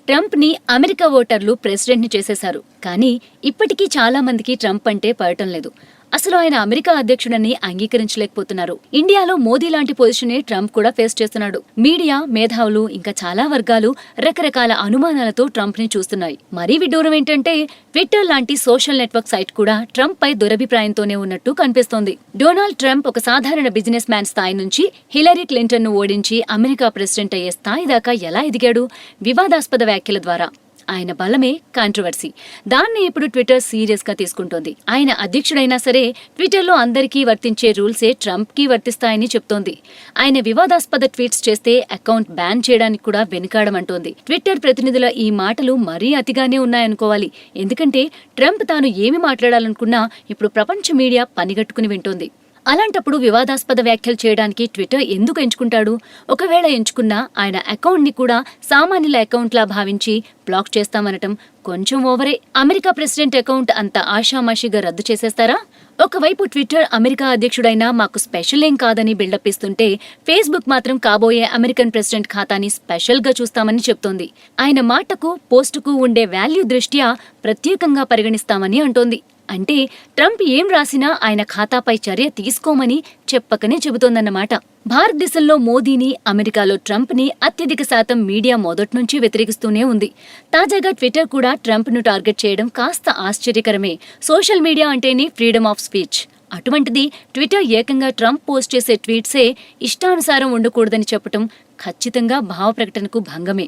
Trump ని America ఓటర్లు president ని చేసేశారు. కానీ ఇప్పటికీ చాలా మందికి ట్రంప్ అంటే పడటం లేదు. అసలు ఆయన అమెరికా అధ్యక్షుడని అంగీకరించలేకపోతున్నారు. ఇండియాలో మోదీ లాంటి పొజిషనే ట్రంప్ కూడా ఫేస్ చేస్తున్నాడు. మీడియా, మేధావులు ఇంకా చాలా వర్గాలు రకరకాల అనుమానాలతో ట్రంప్ ని చూస్తున్నాయి. మరీ విడ్డూరం ఏంటంటే ట్విట్టర్ లాంటి సోషల్ నెట్వర్క్ సైట్ కూడా ట్రంప్ పై దురభిప్రాయంతోనే ఉన్నట్టు కనిపిస్తోంది. డొనాల్డ్ ట్రంప్ ఒక సాధారణ బిజినెస్ మ్యాన్ స్థాయి నుంచి హిలరీ క్లింటన్ ను ఓడించి అమెరికా ప్రెసిడెంట్ అయ్యే స్థాయి దాకా ఎలా ఎదిగాడు? వివాదాస్పద వ్యాఖ్యల ద్వారా. ఆయన బలమే కాంట్రవర్సీ. దాన్ని ఇప్పుడు ట్విట్టర్ సీరియస్ గా తీసుకుంటోంది. ఆయన అధ్యక్షుడైనా సరే ట్విట్టర్లో అందరికీ వర్తించే రూల్సే ట్రంప్ కి వర్తిస్తాయని చెప్తోంది. ఆయన వివాదాస్పద ట్వీట్స్ చేస్తే అకౌంట్ బ్యాన్ చేయడానికి కూడా వెనుకాడమంటోంది. ట్విట్టర్ ప్రతినిధుల ఈ మాటలు మరీ అతిగానే ఉన్నాయనుకోవాలి. ఎందుకంటే ట్రంప్ తాను ఏమి మాట్లాడాలనుకున్నా ఇప్పుడు ప్రపంచ మీడియా పనిగట్టుకుని వింటోంది. అలాంటప్పుడు వివాదాస్పద వ్యాఖ్యలు చేయడానికి ట్విట్టర్ ఎందుకు ఎంచుకుంటాడు? ఒకవేళ ఎంచుకున్నా ఆయన అకౌంట్ ని కూడా సామాన్యుల అకౌంట్ లా భావించి బ్లాక్ చేస్తామనటం కొంచెం ఓవరే. అమెరికా ప్రెసిడెంట్ అకౌంట్ అంత ఆషామాషిగా రద్దు చేసేస్తారా? ఒకవైపు ట్విట్టర్ అమెరికా అధ్యక్షుడైనా మాకు స్పెషల్ ఏం కాదని బిల్డప్ ఇస్తుంటే, ఫేస్బుక్ మాత్రం కాబోయే అమెరికన్ ప్రెసిడెంట్ ఖాతాని స్పెషల్ గా చూస్తామని చెప్తోంది. ఆయన మాటకు, పోస్టుకు ఉండే వాల్యూ దృష్ట్యా ప్రత్యేకంగా పరిగణిస్తామని అంటోంది. అంటే ట్రంప్ ఏం రాసినా ఆయన ఖాతాపై చర్య తీసుకోమని చెప్పకనే చెబుతోందన్నమాట. భారతదేశంలో మోదీని, అమెరికాలో ట్రంప్ ని అత్యధిక శాతం మీడియా మొదట్నుంచి వ్యతిరేకిస్తూనే ఉంది. తాజాగా ట్విట్టర్ కూడా ట్రంప్ ను టార్గెట్ చేయడం కాస్త ఆశ్చర్యకరమే. సోషల్ మీడియా అంటేనే ఫ్రీడమ్ ఆఫ్ స్పీచ్. అటువంటిది ట్విట్టర్ ఏకంగా ట్రంప్ పోస్ట్ చేసే ట్వీట్సే ఇష్టానుసారం ఉండకూడదని చెప్పటం ఖచ్చితంగా భావ ప్రకటనకు భంగమే.